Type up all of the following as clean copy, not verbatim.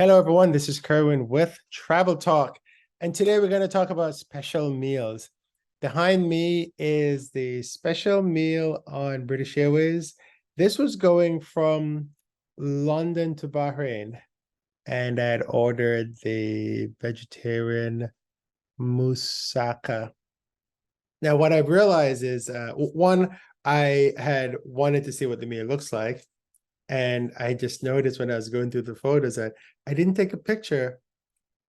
Hello, everyone. This is Kerwin with Travel Talk. And today we're going to talk about special meals. Behind me is the special meal on British Airways. This was going from London to Bahrain. And I had ordered the vegetarian moussaka. Now, what I've realized is one, I had wanted to see what the meal looks like. And I just noticed when I was going through the photos that I didn't take a picture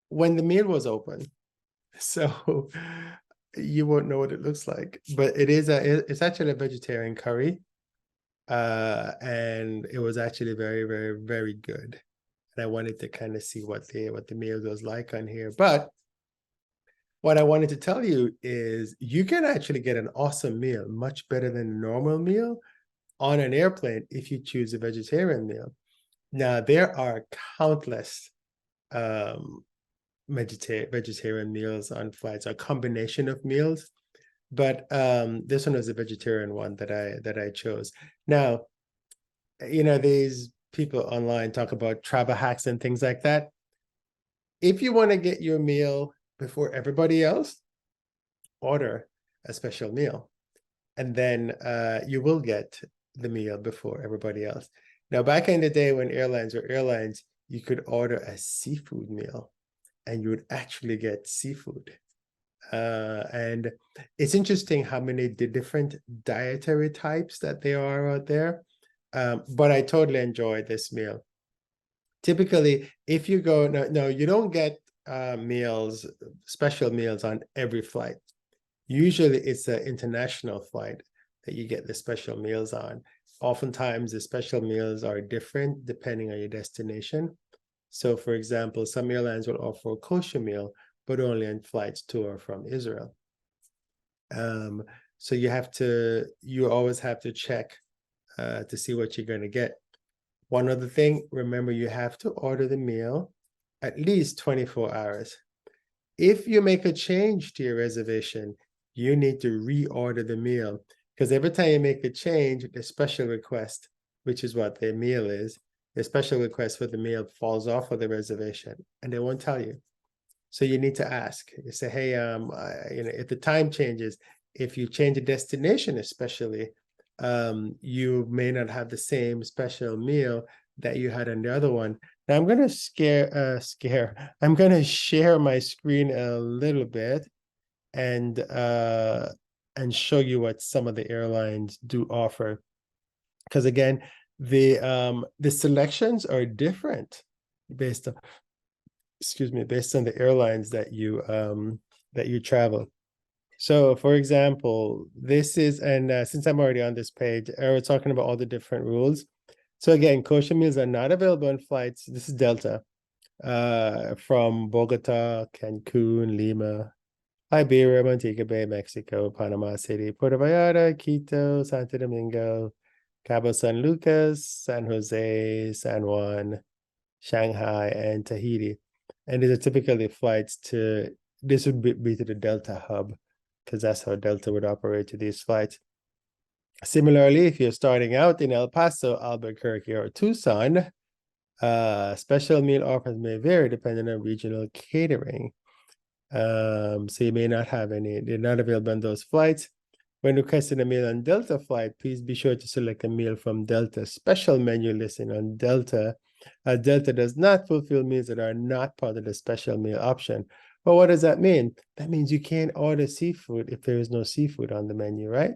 when the meal was open. So you won't know what it looks like. But it's actually a vegetarian curry. And it was actually very, very, very good. And I wanted to kind of see what the meal was like on here. But what I wanted to tell you is you can actually get an awesome meal, much better than a normal meal on an airplane if you choose a vegetarian meal. Now, there are countless um, vegetarian meals on flights, a combination of meals, but this one was a vegetarian one that I chose. Now, these people online talk about travel hacks and things like that. If you want to get your meal before everybody else, order a special meal, and then you will get the meal before everybody else. Now, back in the day when airlines were airlines, you could order a seafood meal and you would actually get seafood. And it's interesting how many different dietary types that there are out there. But I totally enjoyed this meal. Typically, if you go, no, you don't get special meals on every flight. Usually it's an international flight that you get the special meals on. Oftentimes the special meals are different depending on your destination. So for example, some airlines will offer a kosher meal, but only on flights to or from Israel. So you always have to check to see what you're going to get. One other thing, remember you have to order the meal at least 24 hours. If you make a change to your reservation, you need to reorder the meal because every time you make a change, the special request, which is what the meal is, the special request for the meal falls off of the reservation and they won't tell you. So you need to ask. You say, hey, if the time changes, if you change a destination, especially, you may not have the same special meal that you had on the other one. Now I'm going to I'm going to share my screen a little bit and show you what some of the airlines do offer. Because again, the selections are different based on based on the airlines that you travel. So for example, this is, and since I'm already on this page, we're talking about all the different rules. So again, kosher meals are not available on flights. This is Delta from Bogota, Cancun, Lima, Liberia, Montego Bay, Mexico, Panama City, Puerto Vallarta, Quito, Santo Domingo, Cabo San Lucas, San Jose, San Juan, Shanghai, and Tahiti. And these are typically flights this would be to the Delta hub, because that's how Delta would operate to these flights. Similarly, if you're starting out in El Paso, Albuquerque, or Tucson, special meal offers may vary depending on regional catering. So you may not have any, they're not available on those flights. When requesting a meal on Delta flight, please be sure to select a meal from Delta's special menu listing on Delta. Delta does not fulfill meals that are not part of the special meal option. Well, what does that mean? That means you can't order seafood if there is no seafood on the menu, right?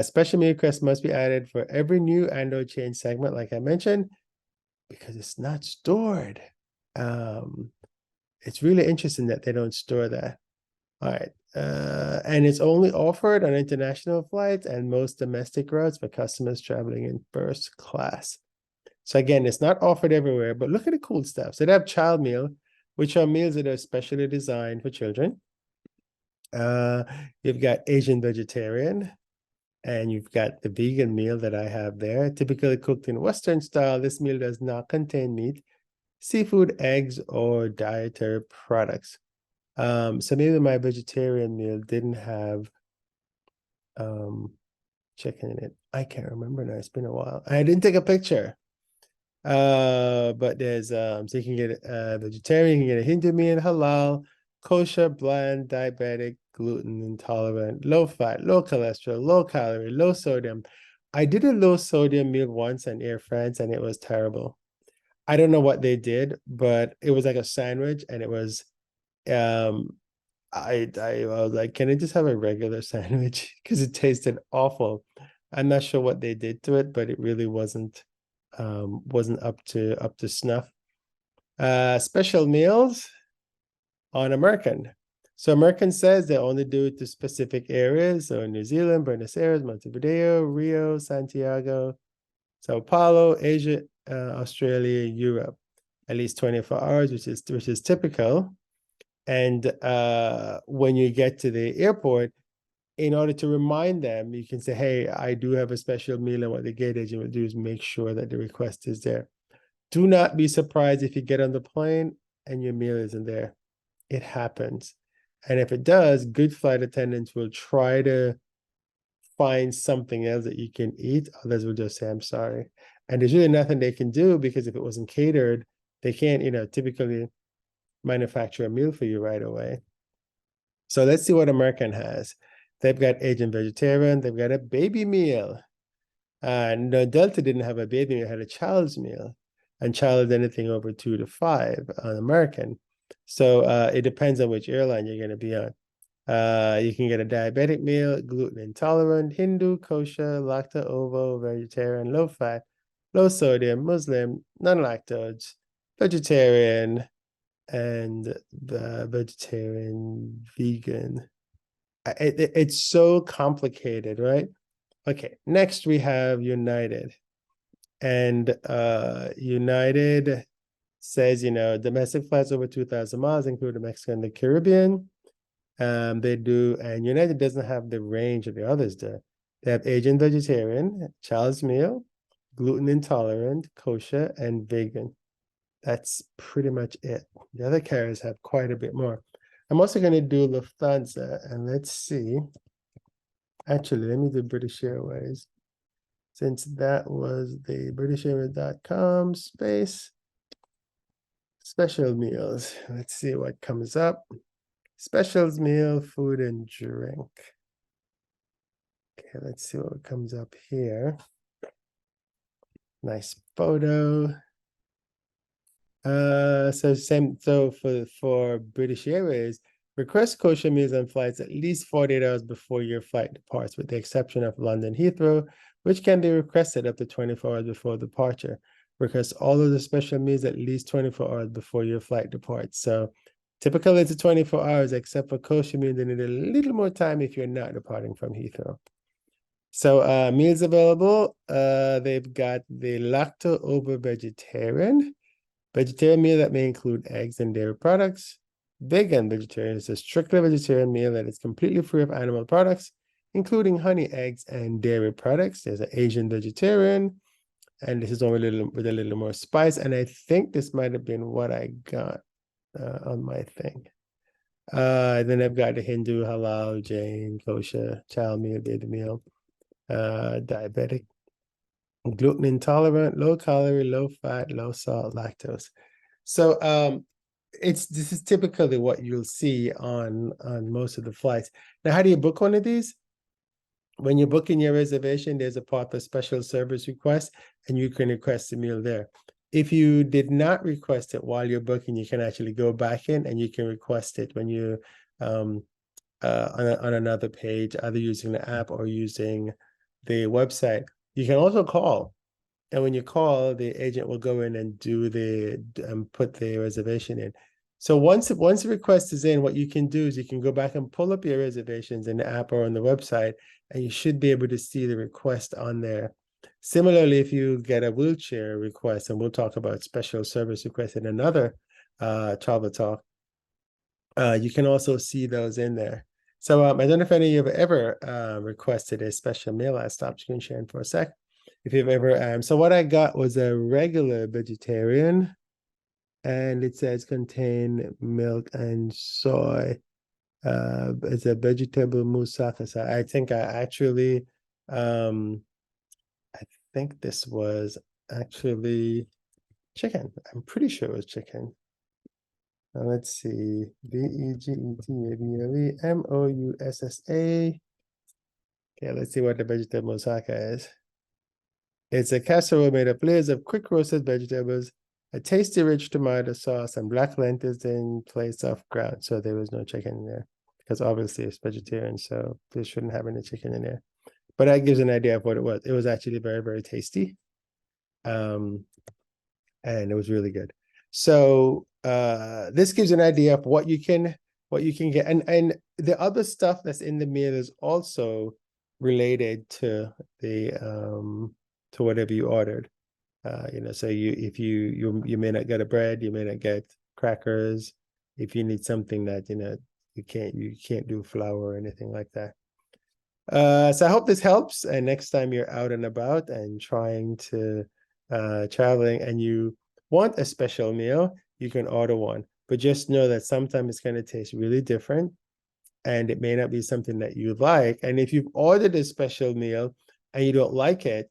Special meal requests must be added for every new and/or change segment, like I mentioned, because it's not stored. It's really interesting that they don't store that. All right. And it's only offered on international flights and most domestic routes for customers traveling in first class. So again, it's not offered everywhere, but look at the cool stuff. So they have child meal, which are meals that are specially designed for children. You've got Asian vegetarian, and you've got the vegan meal that I have there. Typically cooked in Western style, this meal does not contain meat, seafood, eggs, or dietary products. So maybe my vegetarian meal didn't have chicken in it. I can't remember now. It's been a while. I didn't take a picture. But there's so you can get vegetarian, you can get a Hindu meal, halal, kosher, bland, diabetic, gluten intolerant, low fat, low cholesterol, low calorie, low sodium. I did a low sodium meal once in Air France and it was terrible. I don't know what they did, but it was like a sandwich and it was um I was like, can I just have a regular sandwich? Because it tasted awful. I'm not sure what they did to it, but it really wasn't up to snuff. Special meals on American. So American says they only do it to specific areas. So New Zealand, Buenos Aires, Montevideo, Rio, Santiago, Sao Paulo, Asia, Australia, Europe. At least 24 hours, which is typical. And when you get to the airport, in order to remind them, you can say, hey, I do have a special meal. And what the gate agent will do is make sure that the request is there. Do not be surprised if you get on the plane and your meal isn't there. It happens. And if it does, good flight attendants will try to find something else that you can eat. Others will just say, I'm sorry. And there's really nothing they can do because if it wasn't catered, they can't, typically manufacture a meal for you right away. So let's see what American has. They've got Asian vegetarian. They've got a baby meal. No, Delta didn't have a baby meal, it had a child's meal. And child is anything over 2 to 5 on American. So it depends on which airline you're going to be on. You can get a diabetic meal, gluten intolerant, Hindu, kosher, lacto ovo, vegetarian, low fat, low sodium, Muslim, non-lactose, vegetarian, and the vegetarian, vegan. It's so complicated, right? Okay, next we have United. And United says, domestic flights over 2,000 miles, including Mexico and the Caribbean. They do, and United doesn't have the range of the others do. They have Asian vegetarian, child's meal, gluten intolerant, kosher, and vegan. That's pretty much it. The other carriers have quite a bit more. I'm also going to do Lufthansa, and let's see. Actually, let me do British Airways. Since that was the BritishAirways.com space special meals. Let's see what comes up. Specials meal, food and drink. Okay, let's see what comes up here. Nice photo. So for British Airways, request kosher meals on flights at least 48 hours before your flight departs, with the exception of London Heathrow, which can be requested up to 24 hours before departure. Request all of the special meals at least 24 hours before your flight departs. So typically it's 24 hours, except for kosher meals, they need a little more time if you're not departing from Heathrow. So meals available, they've got the lacto ovo vegetarian meal that may include eggs and dairy products. Vegan vegetarian is a strictly vegetarian meal that is completely free of animal products, including honey, eggs, and dairy products. There's an Asian vegetarian, and this is only with a little more spice. And I think this might have been what I got on my thing. Then I've got the Hindu, halal, Jain, kosher, child meal, baby meal, diabetic, gluten intolerant, low calorie, low fat, low salt, lactose. So this is typically what you'll see on most of the flights. Now, how do you book one of these? When you're booking your reservation, there's a part for special service request, and you can request a meal there. If you did not request it while you're booking, you can actually go back in and you can request it when you on another page, either using the app or using the website. You can also call, and when you call, the agent will go in and do put the reservation in. So once the request is in, what you can do is you can go back and pull up your reservations in the app or on the website, and you should be able to see the request on there. Similarly, if you get a wheelchair request, and we'll talk about special service requests in another Travel Talk, you can also see those in there. So I don't know if any of you have ever requested a special meal. I'll stop screen sharing for a sec. If you've ever, so what I got was a regular vegetarian, and it says contain milk and soy. It's a vegetable moussaka. So I think I think this was actually chicken. I'm pretty sure it was chicken. Now let's see. VEGETABLEMOUSSA. Okay, let's see what the vegetable moussaka is. It's a casserole made of layers of quick roasted vegetables, a tasty rich tomato sauce, and black lentils in place of ground. So there was no chicken in there because obviously it's vegetarian, so they shouldn't have any chicken in there. But that gives an idea of what it was. It was actually very, very tasty. And it was really good. So this gives an idea of what you can get. And the other stuff that's in the meal is also related to the to whatever you ordered. So you may not get a bread, you may not get crackers. If you need something that you can't do flour or anything like that. So I hope this helps. And next time you're out and about and trying to traveling and you want a special meal, you can order one. But just know that sometimes it's going to taste really different and it may not be something that you like. And if you've ordered a special meal and you don't like it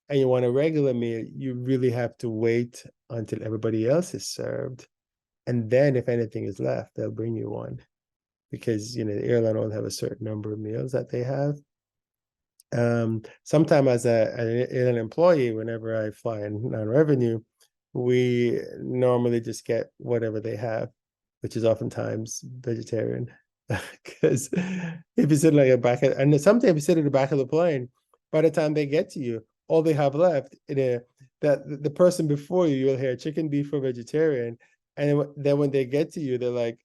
and you want a regular meal, you really have to wait until everybody else is served. And then if anything is left, they'll bring you one because the airline will have a certain number of meals that they have. Sometime as an employee, whenever I fly in non-revenue, we normally just get whatever they have, which is oftentimes vegetarian. Because if you sit like and sometimes if you sit at the back of the plane, by the time they get to you, all they have left that the person before you'll hear chicken, beef, or vegetarian, and then when they get to you, they're like,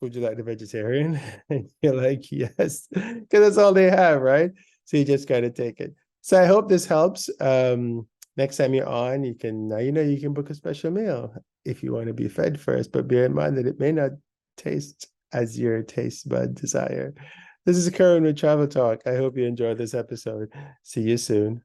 would you like the vegetarian? And you're like, yes, because that's all they have, right? So you just got to take it. So I hope this helps. Next time you're on, you can book a special meal if you want to be fed first, but bear in mind that it may not taste as your taste bud desire. This is Karen with Travel Talk. I hope you enjoyed this episode. See you soon.